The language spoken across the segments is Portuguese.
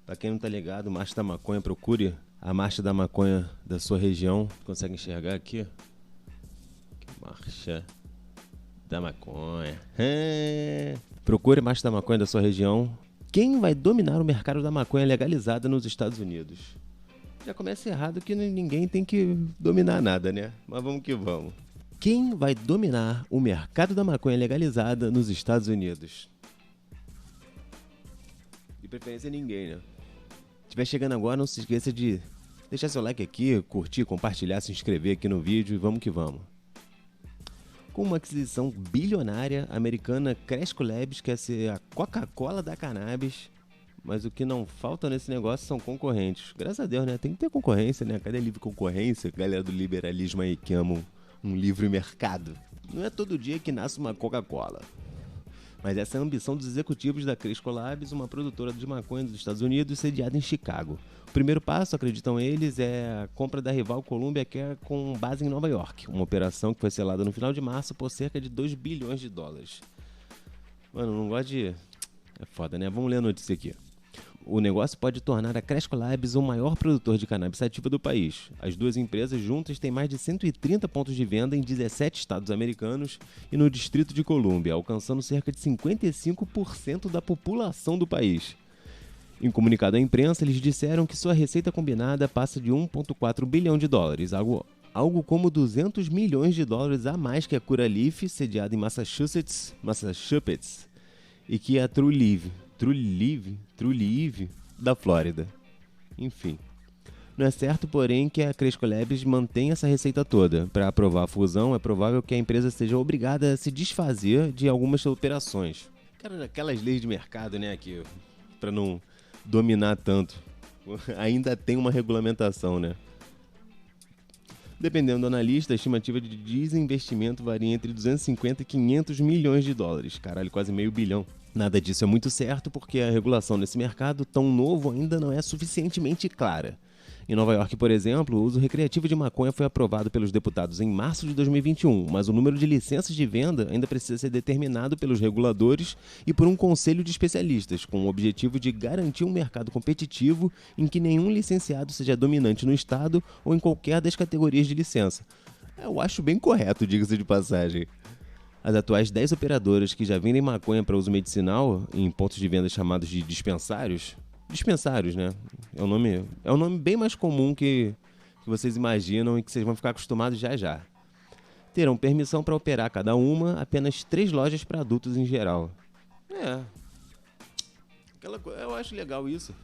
Pra quem não tá ligado, Marcha da Maconha, procure a Marcha da Maconha da sua região. Consegue enxergar aqui? Marcha da Maconha. Procure a Marcha da Maconha da sua região. Quem vai dominar o mercado da maconha legalizada nos Estados Unidos? Já começa errado que ninguém tem que dominar nada, né? Mas vamos que vamos. Quem vai dominar o mercado da maconha legalizada nos Estados Unidos? De preferência ninguém, né? Se estiver chegando agora, não se esqueça de deixar seu like aqui, curtir, compartilhar, se inscrever aqui no vídeo e vamos que vamos. Com uma aquisição bilionária, a americana Cresco Labs quer ser a Coca-Cola da cannabis, mas o que não falta nesse negócio são concorrentes. Graças a Deus, né? Tem que ter concorrência, né? Cadê a livre concorrência? Galera do liberalismo aí que amam um livre mercado. Não é todo dia que nasce uma Coca-Cola. Mas essa é a ambição dos executivos da Cresco Labs, uma produtora de maconha dos Estados Unidos, sediada em Chicago. O primeiro passo, acreditam eles, é a compra da rival Columbia Care com base em Nova York, uma operação que foi selada no final de março por cerca de 2 bilhões de dólares. Mano, não gosto de... É foda, né? Vamos ler a notícia aqui. O negócio pode tornar a Cresco Labs o maior produtor de cannabis sativa do país. As duas empresas juntas têm mais de 130 pontos de venda em 17 estados americanos e no Distrito de Colômbia, alcançando cerca de 55% da população do país. Em comunicado à imprensa, eles disseram que sua receita combinada passa de 1,4 bilhão de dólares, algo como 200 milhões de dólares a mais que a Curaleaf, sediada em Massachusetts, e que a Trulieve da Flórida. Enfim. Não é certo, porém, que a Cresco Labs mantenha essa receita toda. Para aprovar a fusão, é provável que a empresa seja obrigada a se desfazer de algumas operações. Cara, aquelas leis de mercado, né, que para não dominar tanto, ainda tem uma regulamentação, né? Dependendo do analista, a estimativa de desinvestimento varia entre 250 e 500 milhões de dólares. Caralho, quase meio bilhão. Nada disso é muito certo porque a regulação nesse mercado tão novo ainda não é suficientemente clara. Em Nova York, por exemplo, o uso recreativo de maconha foi aprovado pelos deputados em março de 2021, mas o número de licenças de venda ainda precisa ser determinado pelos reguladores e por um conselho de especialistas, com o objetivo de garantir um mercado competitivo em que nenhum licenciado seja dominante no estado ou em qualquer das categorias de licença. Eu acho bem correto, diga-se de passagem. As atuais 10 operadoras que já vendem maconha para uso medicinal em pontos de venda chamados de dispensários, né? É um nome bem mais comum que vocês imaginam e que vocês vão ficar acostumados já. Terão permissão para operar cada uma apenas 3 lojas para adultos em geral. Eu acho legal isso.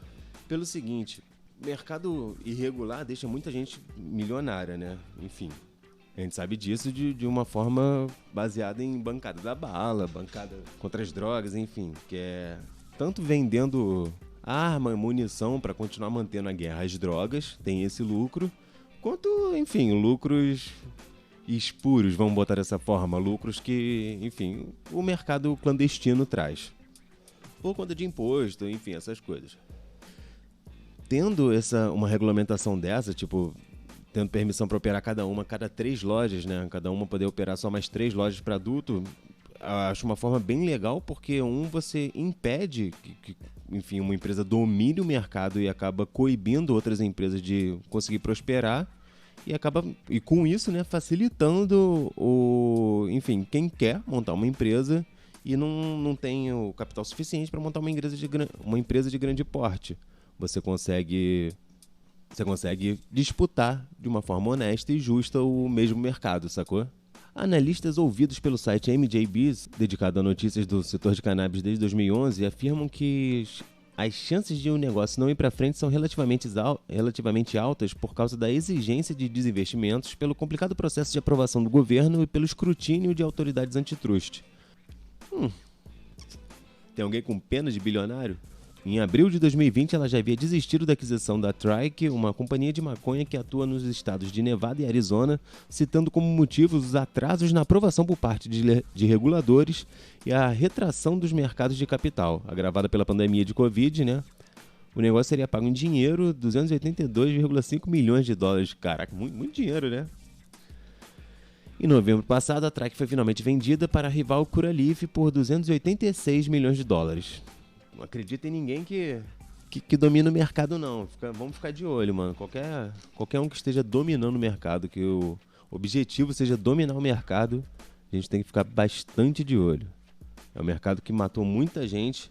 Pelo seguinte, mercado irregular deixa muita gente milionária, né? Enfim. A gente sabe disso de uma forma baseada em bancada da bala, bancada contra as drogas, enfim. Que é tanto vendendo arma, munição para continuar mantendo a guerra às drogas, tem esse lucro, quanto, enfim, lucros espuros, vamos botar dessa forma, lucros que, enfim, o mercado clandestino traz. Por conta de imposto, enfim, essas coisas. Tendo uma regulamentação dessa, tipo... tendo permissão para operar cada 3 lojas, né? Cada uma poder operar só mais 3 lojas para adulto, acho uma forma bem legal, porque você impede que, enfim, uma empresa domine o mercado e acaba coibindo outras empresas de conseguir prosperar e com isso, né, facilitando enfim, quem quer montar uma empresa e não tem o capital suficiente para montar uma empresa de grande porte. Você consegue disputar de uma forma honesta e justa o mesmo mercado, sacou? Analistas ouvidos pelo site MJBiz, dedicado a notícias do setor de cannabis desde 2011, afirmam que as chances de um negócio não ir para frente são relativamente altas por causa da exigência de desinvestimentos, pelo complicado processo de aprovação do governo e pelo escrutínio de autoridades antitrust. Tem alguém com pena de bilionário? Em abril de 2020, ela já havia desistido da aquisição da Tryke, uma companhia de maconha que atua nos estados de Nevada e Arizona, citando como motivos os atrasos na aprovação por parte de reguladores e a retração dos mercados de capital, agravada pela pandemia de Covid, né? O negócio seria pago em dinheiro, 282,5 milhões de dólares. Caraca, muito dinheiro, né? Em novembro passado, a Tryke foi finalmente vendida para a rival Curaleaf por 286 milhões de dólares. Não acredito em ninguém que que domina o mercado, não. Vamos ficar de olho, mano. Qualquer um que esteja dominando o mercado, que o objetivo seja dominar o mercado, a gente tem que ficar bastante de olho. É um mercado que matou muita gente,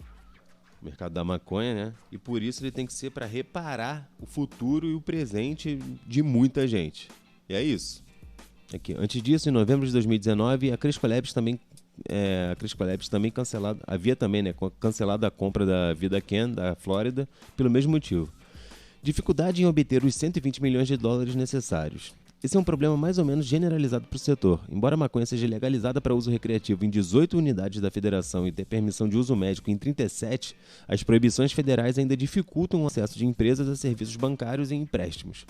o mercado da maconha, né? E por isso ele tem que ser para reparar o futuro e o presente de muita gente. E é isso. Aqui. Antes disso, em novembro de 2019, a Cresco Labs também havia também, né, cancelado a compra da VidaCann, da Flórida, pelo mesmo motivo. Dificuldade em obter os 120 milhões de dólares necessários. Esse é um problema mais ou menos generalizado para o setor. Embora a maconha seja legalizada para uso recreativo em 18 unidades da federação e ter permissão de uso médico em 37, as proibições federais ainda dificultam o acesso de empresas a serviços bancários e empréstimos.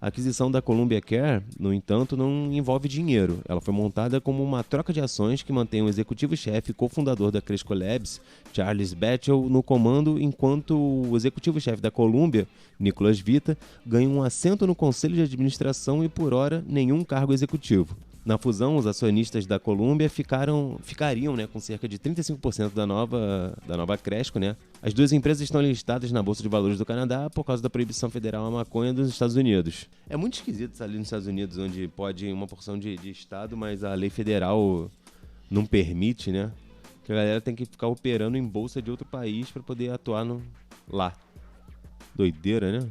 A aquisição da Columbia Care, no entanto, não envolve dinheiro. Ela foi montada como uma troca de ações que mantém o executivo-chefe e cofundador da Cresco Labs, Charles Batchel, no comando, enquanto o executivo-chefe da Columbia, Nicholas Vita, ganha um assento no conselho de administração e, por hora, nenhum cargo executivo. Na fusão, os acionistas da Columbia ficariam, né, com cerca de 35% da nova Cresco, né? As duas empresas estão listadas na Bolsa de Valores do Canadá por causa da proibição federal à maconha dos Estados Unidos. É muito esquisito estar ali nos Estados Unidos, onde pode uma porção de estado, mas a lei federal não permite, né? Que a galera tem que ficar operando em bolsa de outro país para poder atuar lá. Doideira, né?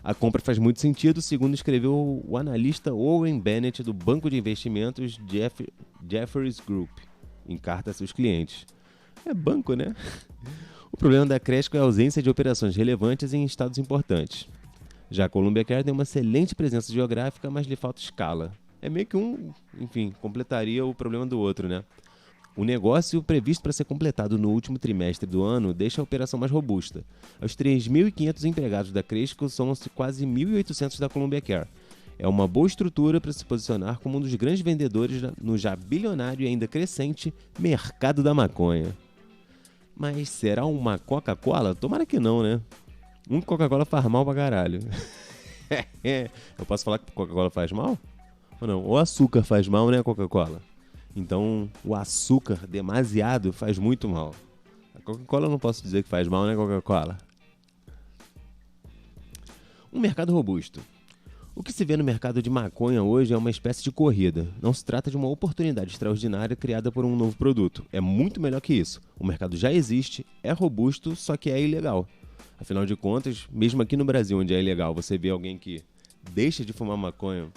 A compra faz muito sentido, segundo escreveu o analista Owen Bennett do banco de investimentos Jefferies Group, em carta a seus clientes. É banco, né? O problema da Cresco é a ausência de operações relevantes em estados importantes. Já a Columbia Care tem uma excelente presença geográfica, mas lhe falta escala. É meio que completaria o problema do outro, né? O negócio previsto para ser completado no último trimestre do ano deixa a operação mais robusta. Os 3.500 empregados da Cresco são quase 1.800 da Columbia Care. É uma boa estrutura para se posicionar como um dos grandes vendedores no já bilionário e ainda crescente mercado da maconha. Mas será uma Coca-Cola? Tomara que não, né? Coca-Cola faz mal pra caralho. Eu posso falar que Coca-Cola faz mal? Ou não? O açúcar faz mal, né, Coca-Cola? Então, o açúcar demasiado faz muito mal. A Coca-Cola eu não posso dizer que faz mal, né, Coca-Cola? Um mercado robusto. O que se vê no mercado de maconha hoje é uma espécie de corrida. Não se trata de uma oportunidade extraordinária criada por um novo produto. É muito melhor que isso. O mercado já existe, é robusto, só que é ilegal. Afinal de contas, mesmo aqui no Brasil, onde é ilegal, você vê alguém que deixa de fumar maconha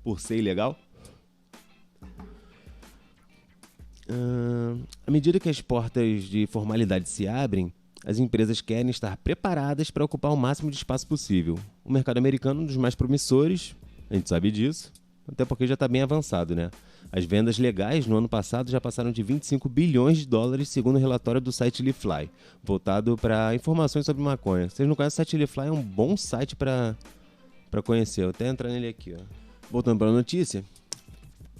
por ser ilegal? À medida que as portas de formalidade se abrem, as empresas querem estar preparadas para ocupar o máximo de espaço possível. O mercado americano é um dos mais promissores, a gente sabe disso, até porque já está bem avançado, né? As vendas legais no ano passado já passaram de 25 bilhões de dólares, segundo o relatório do site LeafLy, voltado para informações sobre maconha. Vocês não conhecem o site LeafLy? É um bom site para conhecer. Eu até entrar nele aqui, ó. Voltando para a notícia,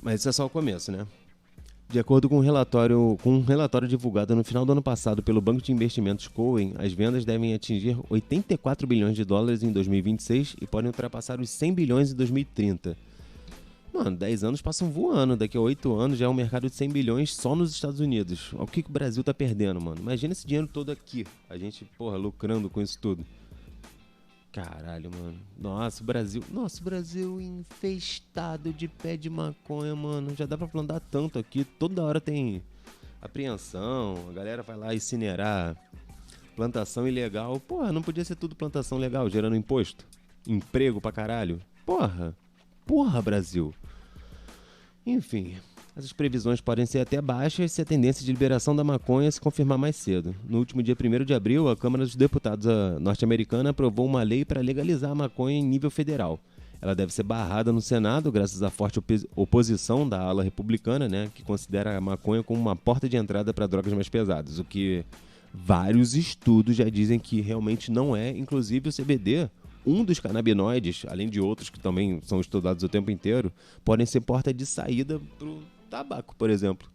mas isso é só o começo, né? De acordo com um relatório divulgado no final do ano passado pelo banco de investimentos Cowen, as vendas devem atingir 84 bilhões de dólares em 2026 e podem ultrapassar os 100 bilhões em 2030. Mano, 10 anos passam voando, daqui a 8 anos já é um mercado de 100 bilhões só nos Estados Unidos. Olha o que o Brasil tá perdendo, mano. Imagina esse dinheiro todo aqui, a gente, lucrando com isso tudo. Caralho, mano. Nossa, o Brasil infestado de pé de maconha, mano. Já dá pra plantar tanto aqui. Toda hora tem apreensão. A galera vai lá incinerar. Plantação ilegal. Porra, não podia ser tudo plantação legal, gerando imposto? Emprego pra caralho? Porra, Brasil. Enfim, essas previsões podem ser até baixas se a tendência de liberação da maconha se confirmar mais cedo. No último dia 1º de abril, a Câmara dos Deputados norte-americana aprovou uma lei para legalizar a maconha em nível federal. Ela deve ser barrada no Senado, graças à forte oposição da ala republicana, né, que considera a maconha como uma porta de entrada para drogas mais pesadas, o que vários estudos já dizem que realmente não é. Inclusive o CBD, um dos canabinoides, além de outros que também são estudados o tempo inteiro, podem ser porta de saída pro tabaco, por exemplo.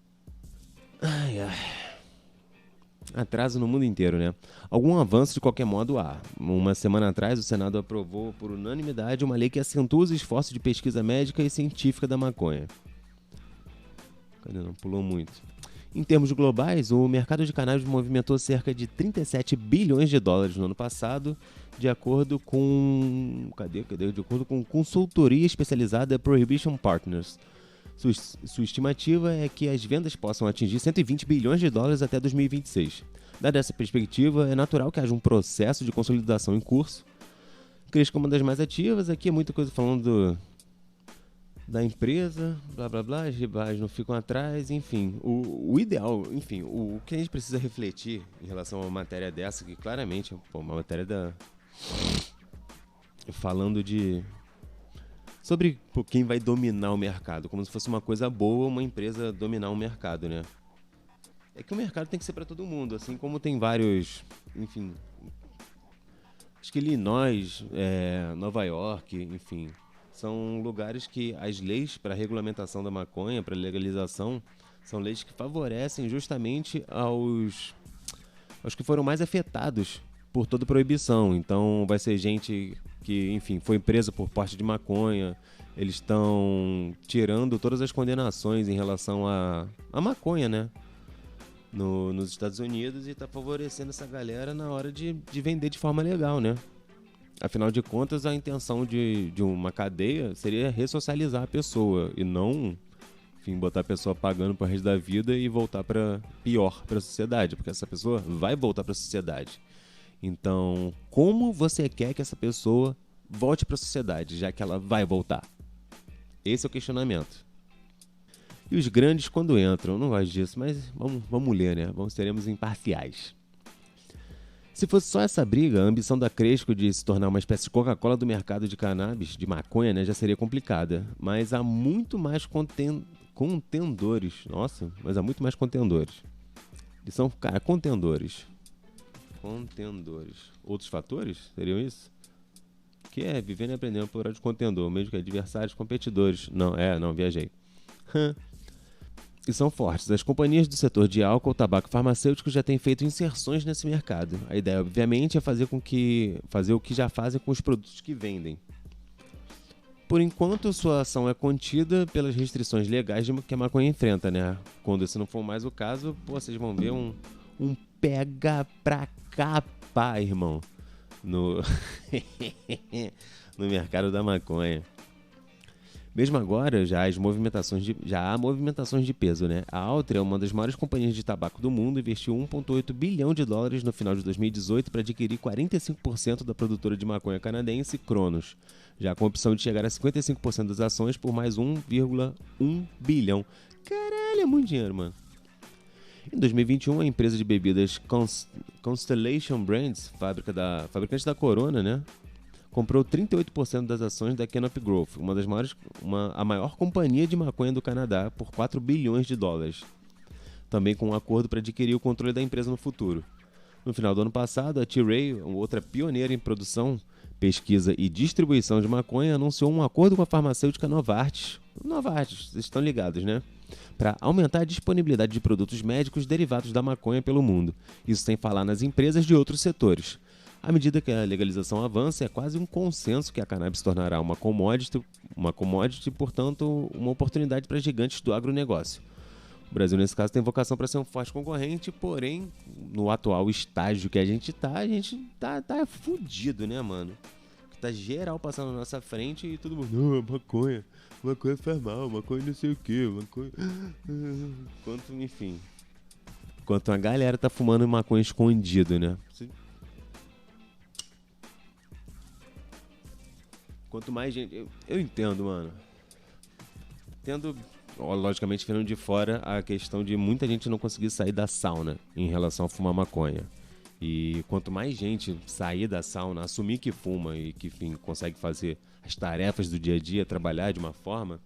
Atraso no mundo inteiro, né? Algum avanço de qualquer modo há. Uma semana atrás, o Senado aprovou por unanimidade uma lei que acentua os esforços de pesquisa médica e científica da maconha. Cadê? Não pulou muito. Em termos globais, o mercado de cannabis movimentou cerca de 37 bilhões de dólares no ano passado, de acordo com... De acordo com consultoria especializada Prohibition Partners. Sua estimativa é que as vendas possam atingir 120 bilhões de dólares até 2026. Dada essa perspectiva, é natural que haja um processo de consolidação em curso. Cresco é uma das mais ativas, aqui é muita coisa falando da empresa, blá blá blá, as rivais não ficam atrás, enfim. O ideal, enfim, o que a gente precisa refletir em relação a uma matéria dessa, que claramente é uma matéria falando sobre quem vai dominar o mercado, como se fosse uma coisa boa uma empresa dominar o mercado, né? É que o mercado tem que ser para todo mundo, assim como tem vários, enfim, acho que Illinois, Nova York, enfim, são lugares que as leis para regulamentação da maconha, para legalização, são leis que favorecem justamente aos que foram mais afetados por toda proibição. Então vai ser gente que, enfim, foi presa por porte de maconha. Eles estão tirando todas as condenações em relação à maconha, né? Nos Estados Unidos, e está favorecendo essa galera na hora de vender de forma legal, né? Afinal de contas, a intenção de uma cadeia seria ressocializar a pessoa e não, enfim, botar a pessoa pagando pro resto da vida e voltar para pior para a sociedade, porque essa pessoa vai voltar para a sociedade. Então, como você quer que essa pessoa volte para a sociedade, já que ela vai voltar? Esse é o questionamento. E os grandes, quando entram, não gosto disso, mas vamos ler, né? Seremos imparciais. Se fosse só essa briga, a ambição da Cresco de se tornar uma espécie de Coca-Cola do mercado de cannabis, de maconha, né, já seria complicada. Mas há muito mais contendores. Nossa, mas há muito mais contendores. Eles são, cara, contendores. Outros fatores? Seriam isso? Que é vivendo e aprendendo por hora de contendor, mesmo que adversários, competidores. Não, viajei. E são fortes. As companhias do setor de álcool, tabaco e farmacêutico já têm feito inserções nesse mercado. A ideia, obviamente, é fazer o que já fazem com os produtos que vendem. Por enquanto, sua ação é contida pelas restrições legais que a maconha enfrenta, né? Quando esse não for mais o caso, vocês vão ver um pega pra capar, irmão, no mercado da maconha. Mesmo agora, já há movimentações de peso, né? A Altria, uma das maiores companhias de tabaco do mundo, investiu 1,8 bilhão de dólares no final de 2018 para adquirir 45% da produtora de maconha canadense Cronos, já com a opção de chegar a 55% das ações por mais 1,1 bilhão. Caralho, é muito dinheiro, mano. Em 2021, a empresa de bebidas Constellation Brands, fabricante da Corona, né, comprou 38% das ações da Canopy Growth, a maior companhia de maconha do Canadá, por 4 bilhões de dólares. Também com um acordo para adquirir o controle da empresa no futuro. No final do ano passado, a Tilray, outra pioneira em produção, pesquisa e distribuição de maconha, anunciou um acordo com a farmacêutica Novartis, vocês estão ligados, né? Para aumentar a disponibilidade de produtos médicos derivados da maconha pelo mundo. Isso sem falar nas empresas de outros setores. À medida que a legalização avança, é quase um consenso que a cannabis se tornará uma commodity e, portanto, uma oportunidade para gigantes do agronegócio. O Brasil, nesse caso, tem vocação para ser um forte concorrente, porém, no atual estágio que a gente tá fudido, né, mano? Tá geral passando na nossa frente e todo mundo, maconha faz mal, maconha não sei o que, maconha... Enquanto a galera tá fumando maconha escondido, né? Quanto mais gente... Eu entendo, mano. Entendo, logicamente, vendo de fora a questão de muita gente não conseguir sair da sauna em relação a fumar maconha. E quanto mais gente sair da sauna, assumir que fuma e que, enfim, consegue fazer as tarefas do dia a dia, trabalhar de uma forma,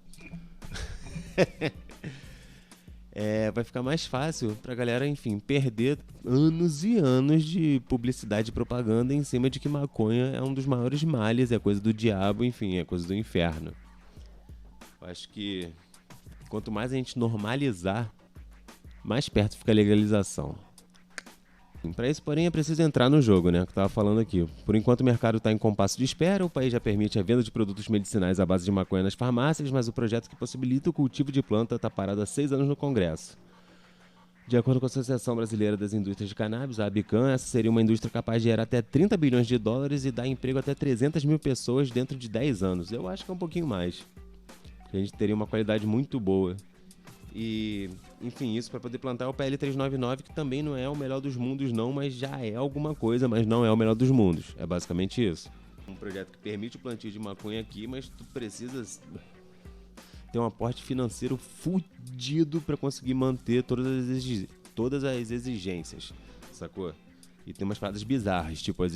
vai ficar mais fácil pra galera, enfim, perder anos e anos de publicidade e propaganda em cima de que maconha é um dos maiores males, é coisa do diabo, enfim, é coisa do inferno. Eu acho que quanto mais a gente normalizar, mais perto fica a legalização. Para isso, porém, é preciso entrar no jogo, né? Que eu estava falando aqui. Por enquanto, o mercado está em compasso de espera. O país já permite a venda de produtos medicinais à base de maconha nas farmácias, mas o projeto que possibilita o cultivo de planta está parado há 6 anos no Congresso. De acordo com a Associação Brasileira das Indústrias de Cannabis, a Abican, essa seria uma indústria capaz de gerar até 30 bilhões de dólares e dar emprego a até 300 mil pessoas dentro de 10 anos. Eu acho que é um pouquinho mais. A gente teria uma qualidade muito boa. E, enfim, isso para poder plantar o PL 399, que também não é o melhor dos mundos não, mas já é alguma coisa, mas não é o melhor dos mundos. É basicamente isso. Um projeto que permite o plantio de maconha aqui, mas tu precisa ter um aporte financeiro fudido para conseguir manter todas as exigências, sacou? E tem umas paradas bizarras, tipo,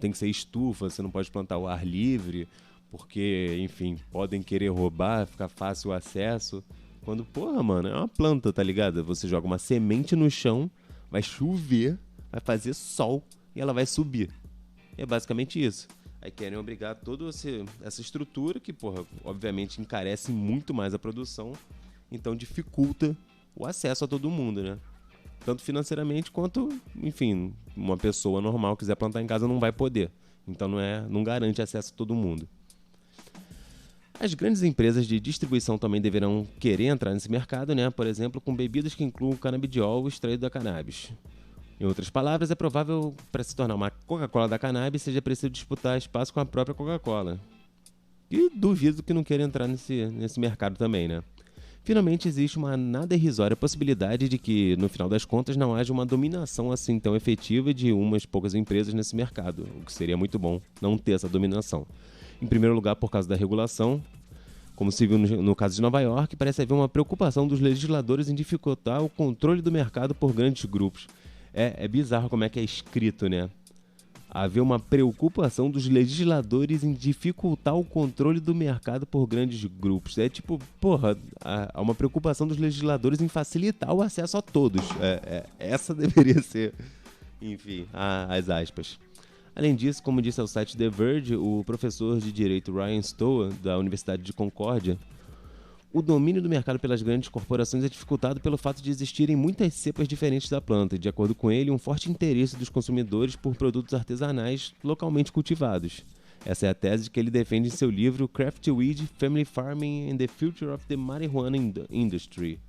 tem que ser estufa, você não pode plantar ao ar livre, porque, enfim, podem querer roubar, fica fácil o acesso. Quando, porra, mano, é uma planta, tá ligado? Você joga uma semente no chão, vai chover, vai fazer sol e ela vai subir. E é basicamente isso. Aí querem obrigar toda essa estrutura que, porra, obviamente encarece muito mais a produção, então dificulta o acesso a todo mundo, né? Tanto financeiramente quanto, enfim, uma pessoa normal quiser plantar em casa não vai poder. Então não garante acesso a todo mundo. As grandes empresas de distribuição também deverão querer entrar nesse mercado, né? Por exemplo, com bebidas que incluam canabidiol extraído da cannabis. Em outras palavras, é provável para se tornar uma Coca-Cola da cannabis seja preciso disputar espaço com a própria Coca-Cola. E duvido que não queira entrar nesse mercado também, né? Finalmente, existe uma nada irrisória possibilidade de que, no final das contas, não haja uma dominação assim tão efetiva de umas poucas empresas nesse mercado, o que seria muito bom não ter essa dominação. Em primeiro lugar, por causa da regulação. Como se viu no caso de Nova York, parece haver uma preocupação dos legisladores em dificultar o controle do mercado por grandes grupos. É bizarro como é que é escrito, né? Haver uma preocupação dos legisladores em dificultar o controle do mercado por grandes grupos. É tipo, porra, há uma preocupação dos legisladores em facilitar o acesso a todos. Essa deveria ser, enfim, as aspas. Além disso, como disse ao site The Verge, o professor de Direito Ryan Stower, da Universidade de Concórdia, o domínio do mercado pelas grandes corporações é dificultado pelo fato de existirem muitas cepas diferentes da planta e, de acordo com ele, um forte interesse dos consumidores por produtos artesanais localmente cultivados. Essa é a tese que ele defende em seu livro Craft Weed, Family Farming and the Future of the Marijuana Industry.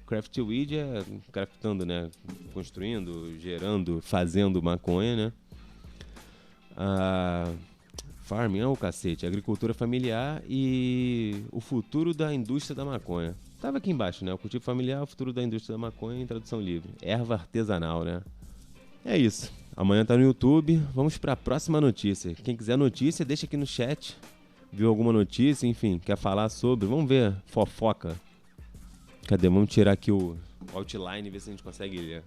Craft Weed é craftando, né? Construindo, gerando, fazendo maconha, né? Farming é o cacete, agricultura familiar e o futuro da indústria da maconha. Tava aqui embaixo, né? O cultivo familiar, o futuro da indústria da maconha em tradução livre. Erva artesanal, né? É isso. Amanhã tá no YouTube. Vamos pra próxima notícia. Quem quiser notícia, deixa aqui no chat. Viu alguma notícia, enfim, quer falar sobre? Vamos ver. Fofoca. Cadê? Vamos tirar aqui o outline e ver se a gente consegue ler.